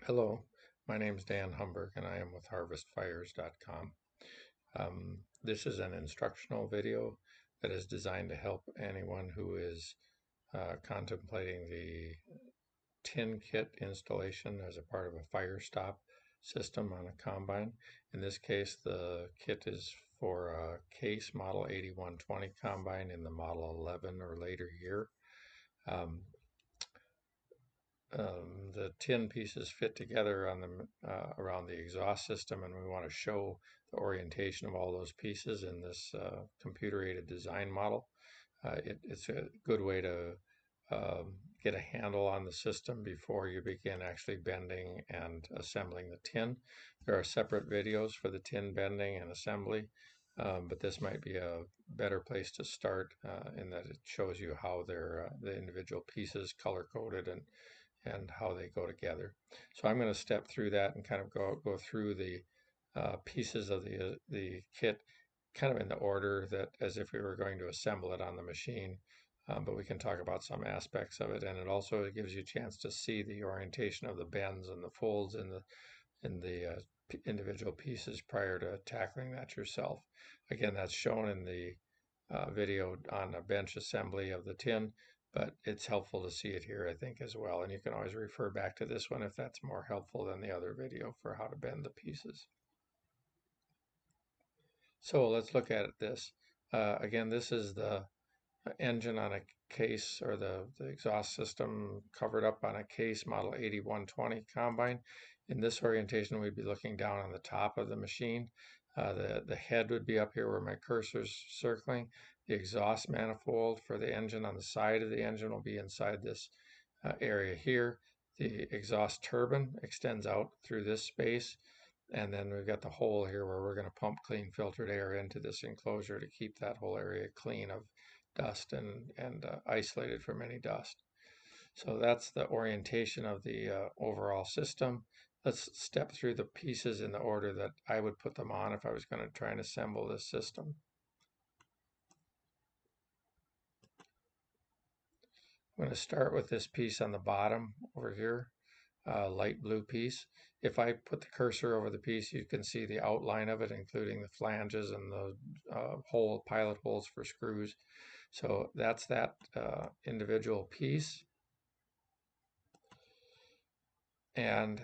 Hello, my name is Dan Humberg and I am with harvestfires.com. This is an instructional video that is designed to help anyone who is contemplating the tin kit installation as a part of a Firestop system on a combine. In this case, the kit is for a case model 8120 combine in the model 11 or later year. Um, the tin pieces fit together on the around the exhaust system, and we want to show the orientation of all those pieces in this computer-aided design model. It's a good way to get a handle on the system before you begin actually bending and assembling the tin. There are separate videos for the tin bending and assembly, but this might be a better place to start in that it shows you how they're the individual pieces color-coded and how they go together. So I'm going to step through that and kind of go through the pieces of the kit kind of in the order that as if we were going to assemble it on the machine. But we can talk about some aspects of it, and it also gives you a chance to see the orientation of the bends and the folds in the individual pieces prior to tackling that yourself. Again, that's shown in the video on a bench assembly of the tin, but it's helpful to see it here, I think, as well. And you can always refer back to this one if that's more helpful than the other video for how to bend the pieces. So let's look at this. Again, this is the engine on a case, or the exhaust system covered up on a case model 8120 combine. In this orientation, we'd be looking down on the top of the machine. The head would be up here where my cursor's circling. The exhaust manifold for the engine on the side of the engine will be inside this area here. The exhaust turbine extends out through this space. And then we've got the hole here where we're going to pump clean filtered air into this enclosure to keep that whole area clean of dust and isolated from any dust. So that's the orientation of the overall system. Let's step through the pieces in the order that I would put them on if I was going to try and assemble this system. I'm going to start with this piece on the bottom over here, light blue piece. If I put the cursor over the piece, you can see the outline of it, including the flanges and the pilot holes for screws. So that's that individual piece. And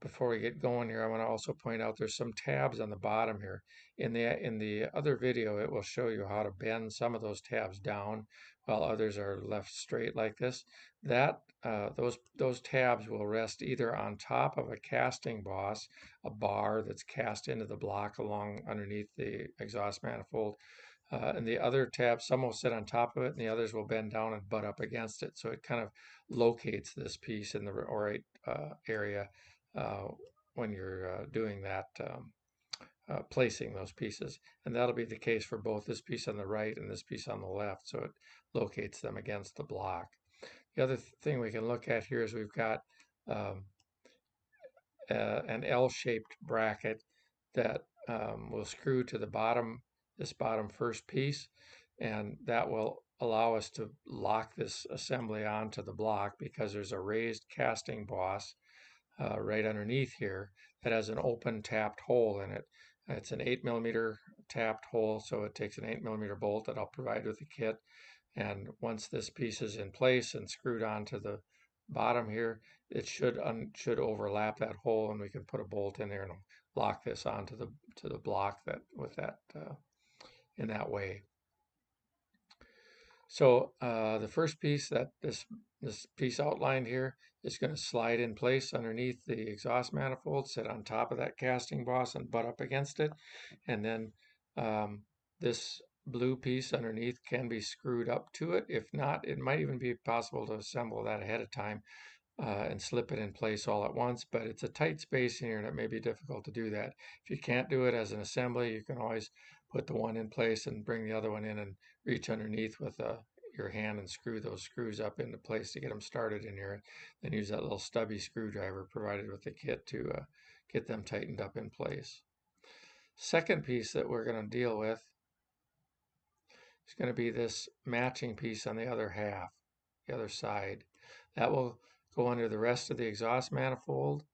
before we get going here, I want to also point out there's some tabs on the bottom here. In the other video, it will show you how to bend some of those tabs down while others are left straight like this. Those tabs will rest either on top of a casting boss, a bar that's cast into the block along underneath the exhaust manifold, and the other tabs, some will sit on top of it, and the others will bend down and butt up against it. So it kind of locates this piece in the right area when you're doing that, placing those pieces. And that'll be the case for both this piece on the right and this piece on the left. So it locates them against the block. The other thing we can look at here is we've got an L-shaped bracket that will screw to the bottom, this bottom first piece, and that will allow us to lock this assembly onto the block because there's a raised casting boss right underneath here that has an open tapped hole in it. It's an 8mm tapped hole, so it takes an 8mm bolt that I'll provide with the kit. And once this piece is in place and screwed onto the bottom here, it should overlap that hole, and we can put a bolt in there and lock this onto the block in that way. So the first piece, this piece outlined here, is going to slide in place underneath the exhaust manifold, sit on top of that casting boss and butt up against it. And then this blue piece underneath can be screwed up to it. If not, it might even be possible to assemble that ahead of time and slip it in place all at once, but it's a tight space in here and it may be difficult to do that. If you can't do it as an assembly, you can always put the one in place and bring the other one in and reach underneath with your hand and screw those screws up into place to get them started in here. Then use that little stubby screwdriver provided with the kit to get them tightened up in place. Second piece that we're going to deal with is going to be this matching piece on the other half, the other side. That will go under the rest of the exhaust manifold.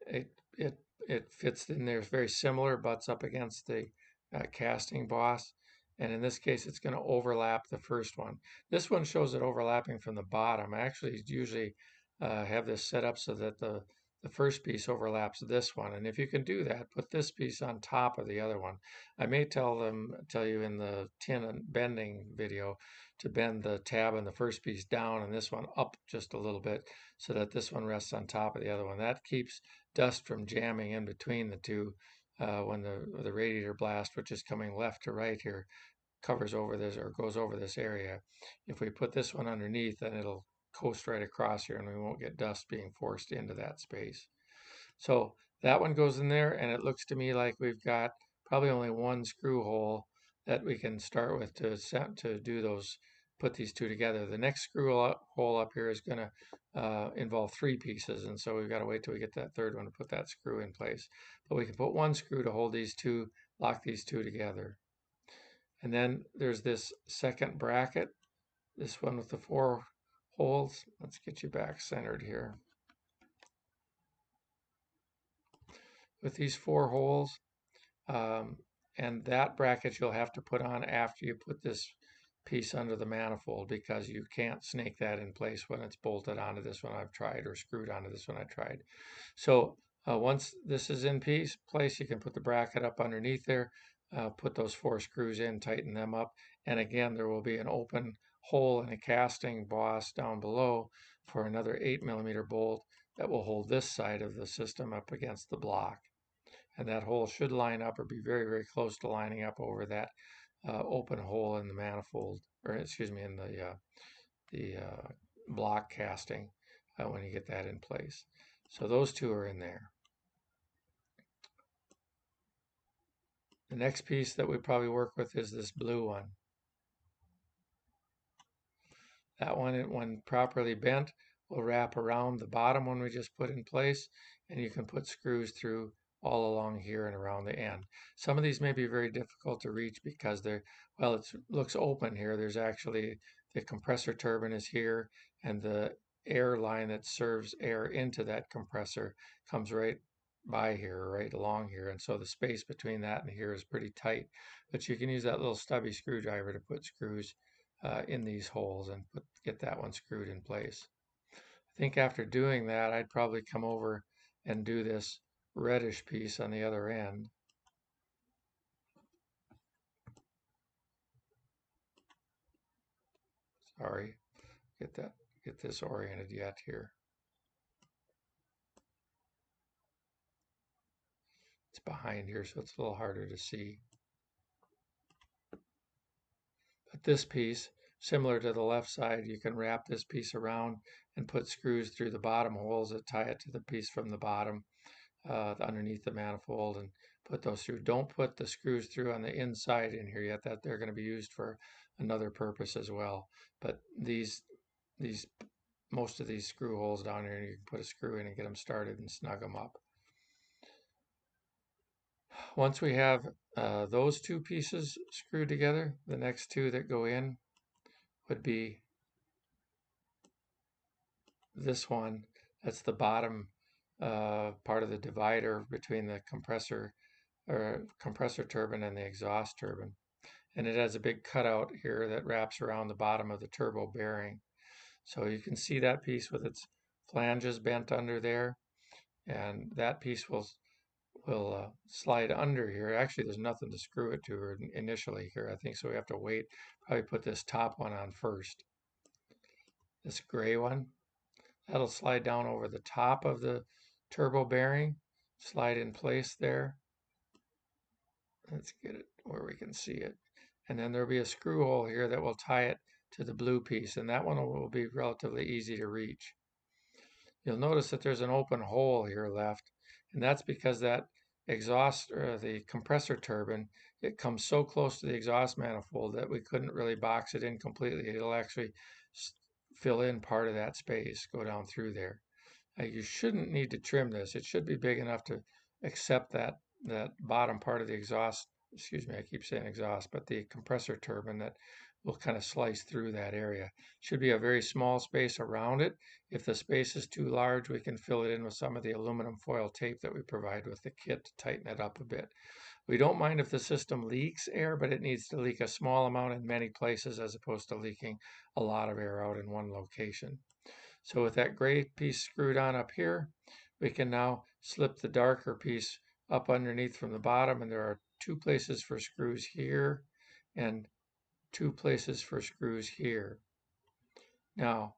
It it it fits in there. It's very similar, butts up against the casting boss, and in this case, it's going to overlap the first one. This one shows it overlapping from the bottom. I actually usually have this set up so that the first piece overlaps this one, and if you can do that, put this piece on top of the other one. I may tell you in the tin and bending video to bend the tab on the first piece down and this one up just a little bit so that this one rests on top of the other one. That keeps dust from jamming in between the two when the radiator blast, which is coming left to right here, covers over this or goes over this area. If we put this one underneath, then it'll coast right across here and we won't get dust being forced into that space. So that one goes in there, and it looks to me like we've got probably only one screw hole that we can start with to do those, put these two together. The next hole up here is going to involve three pieces, and so we've got to wait till we get that third one to put that screw in place. But we can put one screw to hold these two, lock these two together. And then there's this second bracket, this one with the four holes. Let's get you back centered here. With these four holes, um, and that bracket you'll have to put on after you put this piece under the manifold because you can't snake that in place when it's bolted onto this one I've tried or screwed onto this one I tried. So once this is in place, you can put the bracket up underneath there, put those four screws in, tighten them up, and again there will be an open hole in a casting boss down below for another 8mm bolt that will hold this side of the system up against the block. And that hole should line up or be very, very close to lining up over that open hole in the manifold, or excuse me, in the block casting when you get that in place. So those two are in there. The next piece that we probably work with is this blue one. That one, when properly bent, will wrap around the bottom one we just put in place, and you can put screws through all along here and around the end. Some of these may be very difficult to reach because well, it looks open here. There's actually, the compressor turbine is here, and the air line that serves air into that compressor comes right by here, right along here, and so the space between that and here is pretty tight. But you can use that little stubby screwdriver to put screws in these holes and get that one screwed in place. I think after doing that, I'd probably come over and do this reddish piece on the other end. Sorry, get this oriented yet here. It's behind here, so it's a little harder to see. But this piece, similar to the left side, you can wrap this piece around and put screws through the bottom holes that tie it to the piece from the bottom underneath the manifold and put those through. Don't put the screws through on the inside in here yet. That they're going to be used for another purpose as well. But these most of these screw holes down here, you can put a screw in and get them started and snug them up. Once we have those two pieces screwed together, the next two that go in would be this one. That's the bottom part of the divider between the compressor turbine and the exhaust turbine. And it has a big cutout here that wraps around the bottom of the turbo bearing. So you can see that piece with its flanges bent under there, and that piece will slide under here. Actually, there's nothing to screw it to initially here, I think, so we have to wait. Probably put this top one on first. This gray one, that'll slide down over the top of the turbo bearing, slide in place there. Let's get it where we can see it. And then there'll be a screw hole here that will tie it to the blue piece, and that one will be relatively easy to reach. You'll notice that there's an open hole here left, and that's because that exhaust, or the compressor turbine, it comes so close to the exhaust manifold that we couldn't really box it in completely. It'll actually fill in part of that space, go down through there. You shouldn't need to trim this. It should be big enough to accept that bottom part of the exhaust, excuse me, I keep saying exhaust, but the compressor turbine that will kind of slice through that area. Should be a very small space around it. If the space is too large, we can fill it in with some of the aluminum foil tape that we provide with the kit to tighten it up a bit. We don't mind if the system leaks air, but it needs to leak a small amount in many places as opposed to leaking a lot of air out in one location. So with that gray piece screwed on up here, we can now slip the darker piece up underneath from the bottom, and there are two places for screws here and two places for screws here. Now,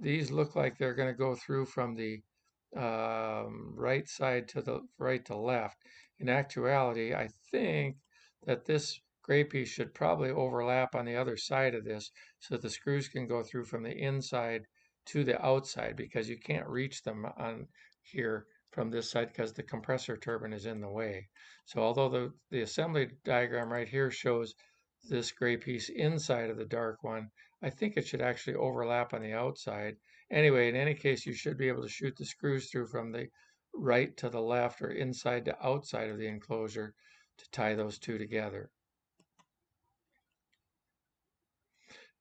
these look like they're going to go through from the right side to the right to left. In actuality, I think that this gray piece should probably overlap on the other side of this so that the screws can go through from the inside to the outside, because you can't reach them on here from this side because the compressor turbine is in the way. So although the assembly diagram right here shows this gray piece inside of the dark one, I think it should actually overlap on the outside. Anyway, in any case, you should be able to shoot the screws through from the right to the left or inside to outside of the enclosure to tie those two together.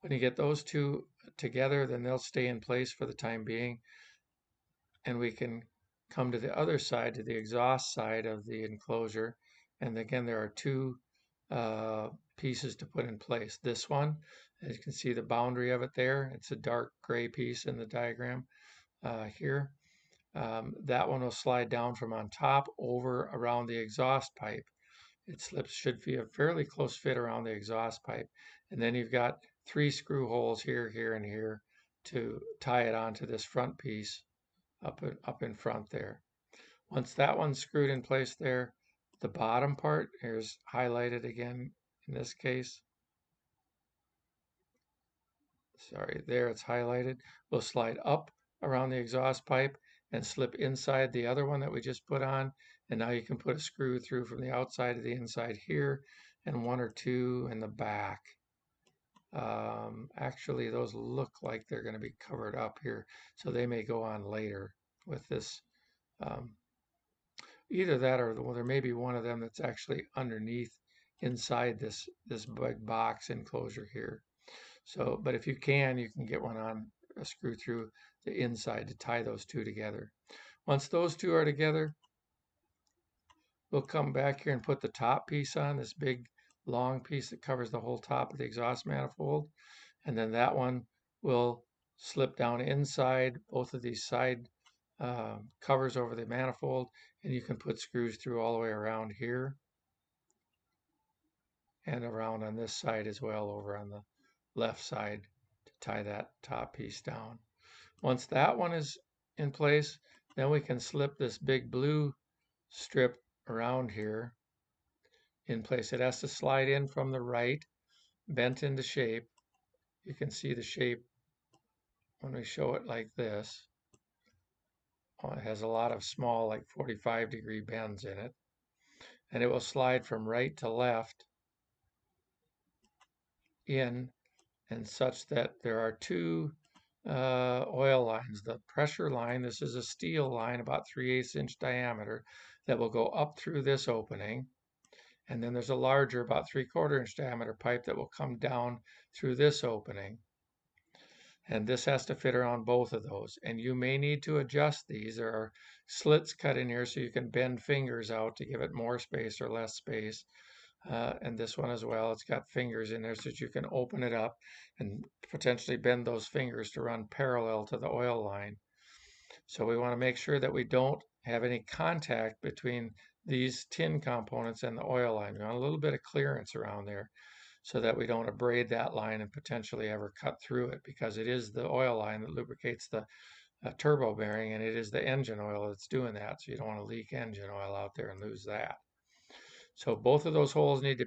When you get those two together, then they'll stay in place for the time being, and we can come to the other side, to the exhaust side of the enclosure. And again, there are two pieces to put in place. This one, as you can see the boundary of it there, it's a dark gray piece in the diagram here. That one will slide down from on top over around the exhaust pipe. It slips, should be a fairly close fit around the exhaust pipe. And then you've got three screw holes here, here, and here to tie it onto this front piece up in front there. Once that one's screwed in place there, the bottom part, here's highlighted again in this case. Sorry, there it's highlighted. We'll slide up around the exhaust pipe and slip inside the other one that we just put on. And now you can put a screw through from the outside to the inside here, and one or two in the back. Actually, those look like they're going to be covered up here, so they may go on later with this. Either that, or well, there may be one of them that's actually underneath inside this big box enclosure here. So, but if you can get one on a screw through the inside to tie those two together. Once those two are together, we'll come back here and put the top piece on, this big long piece that covers the whole top of the exhaust manifold. And then that one will slip down inside both of these side covers over the manifold, and you can put screws through all the way around here and around on this side as well, over on the left side, to tie that top piece down. Once that one is in place, then we can slip this big blue strip around here in place. It has to slide in from the right, bent into shape. You can see the shape when we show it like this. It has a lot of small, like 45-degree bends in it. And it will slide from right to left in, and such that there are two oil lines. The pressure line, this is a steel line about 3/8 inch diameter, that will go up through this opening. And then there's a larger, about 3/4 inch diameter pipe that will come down through this opening. And this has to fit around both of those. And you may need to adjust these. There are slits cut in here so you can bend fingers out to give it more space or less space. And this one as well, it's got fingers in there so that you can open it up and potentially bend those fingers to run parallel to the oil line. So we want to make sure that we don't have any contact between these tin components and the oil line. We want a little bit of clearance around there, so that we don't abrade that line and potentially ever cut through it, because it is the oil line that lubricates the turbo bearing, and it is the engine oil that's doing that. So you don't want to leak engine oil out there and lose that. So both of those holes need to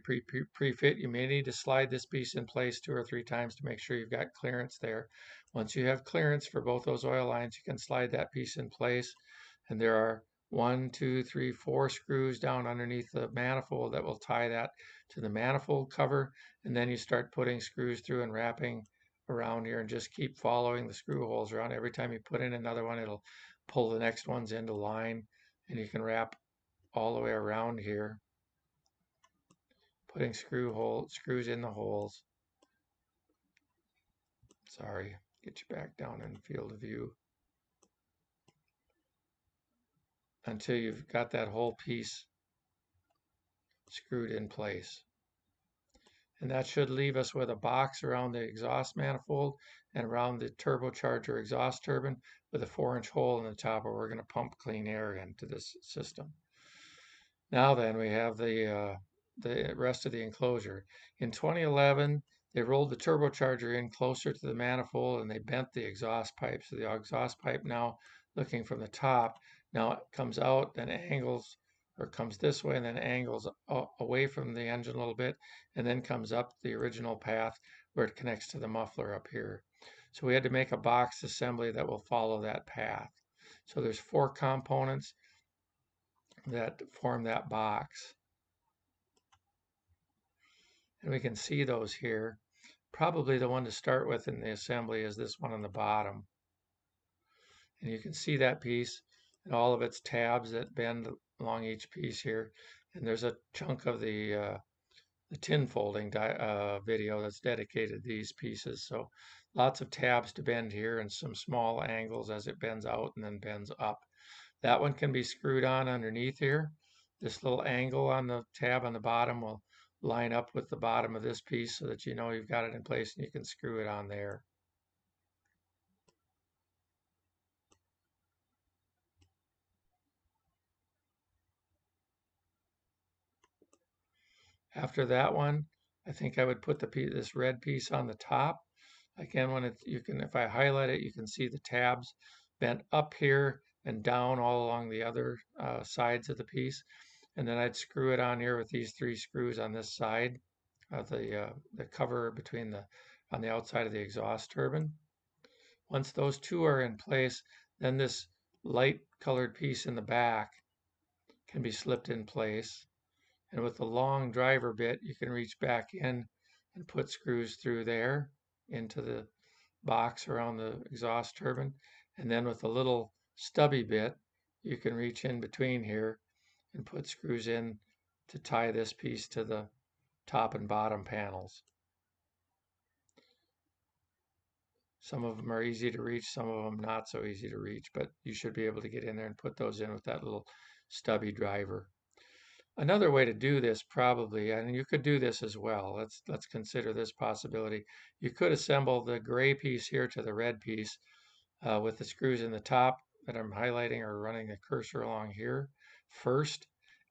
pre-fit. You may need to slide this piece in place 2 or 3 times to make sure you've got clearance there. Once you have clearance for both those oil lines, you can slide that piece in place. And there are 1, 2, 3, 4 screws down underneath the manifold that will tie that to the manifold cover. And then you start putting screws through and wrapping around here, and just keep following the screw holes around. Every time you put in another one, it'll pull the next ones into line, and you can wrap all the way around here, putting screws in the holes. Sorry, get you back down in field of view until you've got that whole piece screwed in place. And that should leave us with a box around the exhaust manifold and around the turbocharger exhaust turbine with a 4-inch hole in the top where we're going to pump clean air into this system. Now then, we have the rest of the enclosure. In 2011, they rolled the turbocharger in closer to the manifold and they bent the exhaust pipe. So the exhaust pipe now, looking from the top, now it comes out, then angles, or comes this way and then angles away from the engine a little bit, and then comes up the original path where it connects to the muffler up here. So we had to make a box assembly that will follow that path. So there's 4 components that form that box. And we can see those here. Probably the one to start with in the assembly is this one on the bottom. And you can see that piece and all of its tabs that bend along each piece here. And there's a chunk of the tin folding video that's dedicated to these pieces. So lots of tabs to bend here and some small angles as it bends out and then bends up. That one can be screwed on underneath here. This little angle on the tab on the bottom will line up with the bottom of this piece so that you know you've got it in place and you can screw it on there. After that one, I think I would put this red piece on the top. Again, if I highlight it, you can see the tabs bent up here and down all along the other sides of the piece. And then I'd screw it on here with these 3 screws on this side of the cover on the outside of the exhaust turbine. Once those 2 are in place, then this light colored piece in the back can be slipped in place. And with the long driver bit, you can reach back in and put screws through there into the box around the exhaust turbine. And then with a little stubby bit, you can reach in between here and put screws in to tie this piece to the top and bottom panels. Some of them are easy to reach, some of them not so easy to reach, but you should be able to get in there and put those in with that little stubby driver. Another way to do this probably, and you could do this as well, let's consider this possibility. You could assemble the gray piece here to the red piece with the screws in the top that I'm highlighting or running the cursor along here first,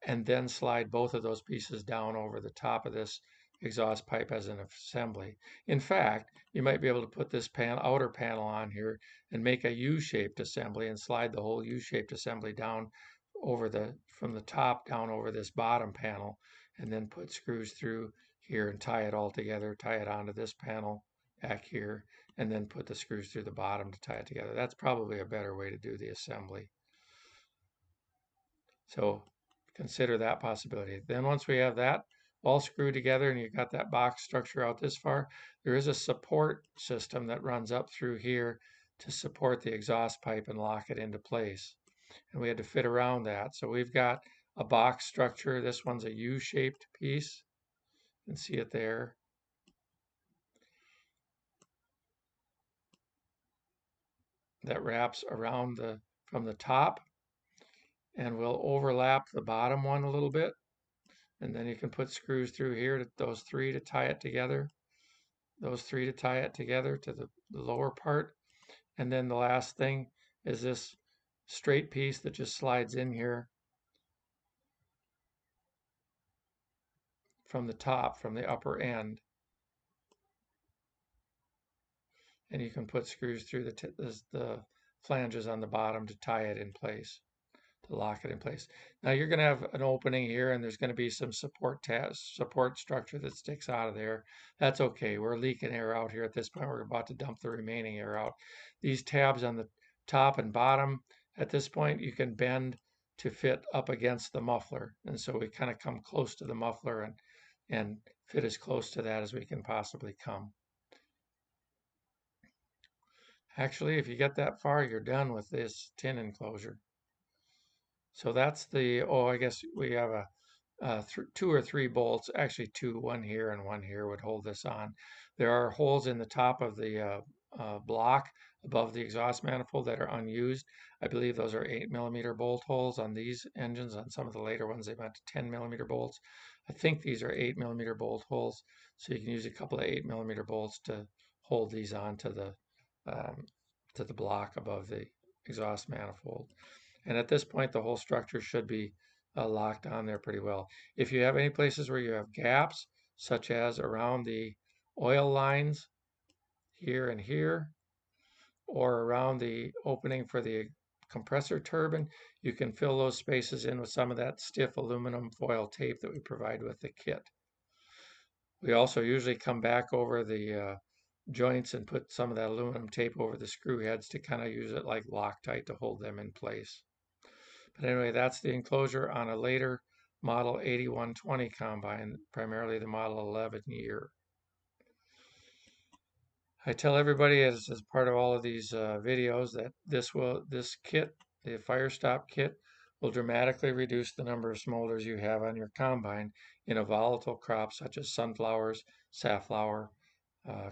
and then slide both of those pieces down over the top of this exhaust pipe as an assembly. In fact, you might be able to put this outer panel on here and make a U-shaped assembly and slide the whole U-shaped assembly down from the top down over this bottom panel, and then put screws through here and tie it all together, tie it onto this panel back here, and then put the screws through the bottom to tie it together. That's probably a better way to do the assembly. So consider that possibility. Then once we have that all screwed together and you've got that box structure out this far, there is a support system that runs up through here to support the exhaust pipe and lock it into place. And we had to fit around that. So we've got a box structure. This one's a U-shaped piece. You can see it there. That wraps around from the top and will overlap the bottom one a little bit. And then you can put screws through here, those 3 to tie it together, those 3 to tie it together to the lower part. And then the last thing is this straight piece that just slides in here from the top, from the upper end. And you can put screws through the flanges on the bottom to tie it in place, to lock it in place. Now you're going to have an opening here and there's going to be some support structure that sticks out of there. That's okay. We're leaking air out here at this point. We're about to dump the remaining air out. These tabs on the top and bottom, at this point you can bend to fit up against the muffler. And so we kind of come close to the muffler and fit as close to that as we can possibly come. Actually, if you get that far, you're done with this tin enclosure. So that's I guess we have 2 or 3 bolts, actually 2, one here and one here would hold this on. There are holes in the top of the block above the exhaust manifold that are unused. I believe those are 8 millimeter bolt holes on these engines. On some of the later ones, they went to 10 millimeter bolts. I think these are 8 millimeter bolt holes, so you can use a couple of 8 millimeter bolts to hold these onto um, the block above the exhaust manifold. And at this point, the whole structure should be locked on there pretty well. If you have any places where you have gaps, such as around the oil lines here and here, or around the opening for the compressor turbine, you can fill those spaces in with some of that stiff aluminum foil tape that we provide with the kit. We also usually come back over the joints and put some of that aluminum tape over the screw heads to kind of use it like Loctite to hold them in place. But anyway, that's the enclosure on a later model 8120 combine, primarily the model 11 year. I tell everybody as part of all of these videos that this kit, the Firestop kit, will dramatically reduce the number of smolders you have on your combine in a volatile crop such as sunflowers, safflower,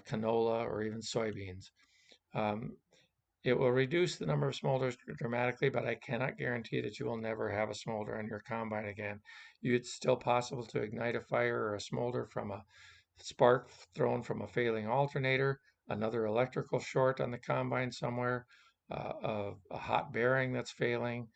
canola, or even soybeans. Um, it will reduce the number of smolders dramatically, but I cannot guarantee that you will never have a smolder on your combine again. It's still possible to ignite a fire or a smolder from a spark thrown from a failing alternator, another electrical short on the combine somewhere, a hot bearing that's failing.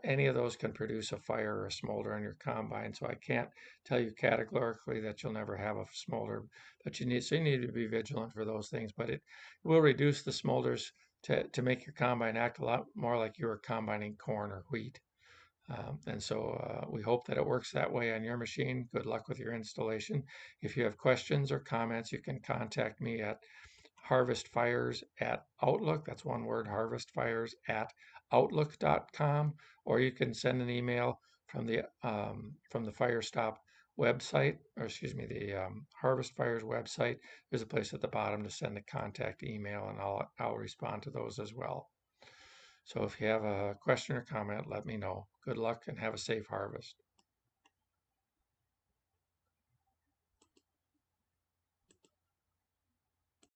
Any of those can produce a fire or a smolder on your combine. So I can't tell you categorically that you'll never have a smolder, but you need to be vigilant for those things. But it will reduce the smolders to make your combine act a lot more like you were combining corn or wheat. And so we hope that it works that way on your machine. Good luck with your installation. If you have questions or comments, you can contact me at harvestfires at Outlook. That's one word, harvestfires at outlook.com, or you can send an email from the Firestop website, or excuse me, the Harvest Fires website. There's a place at the bottom to send a contact email, and I'll respond to those as well. So if you have a question or comment, let me know. Good luck and have a safe harvest.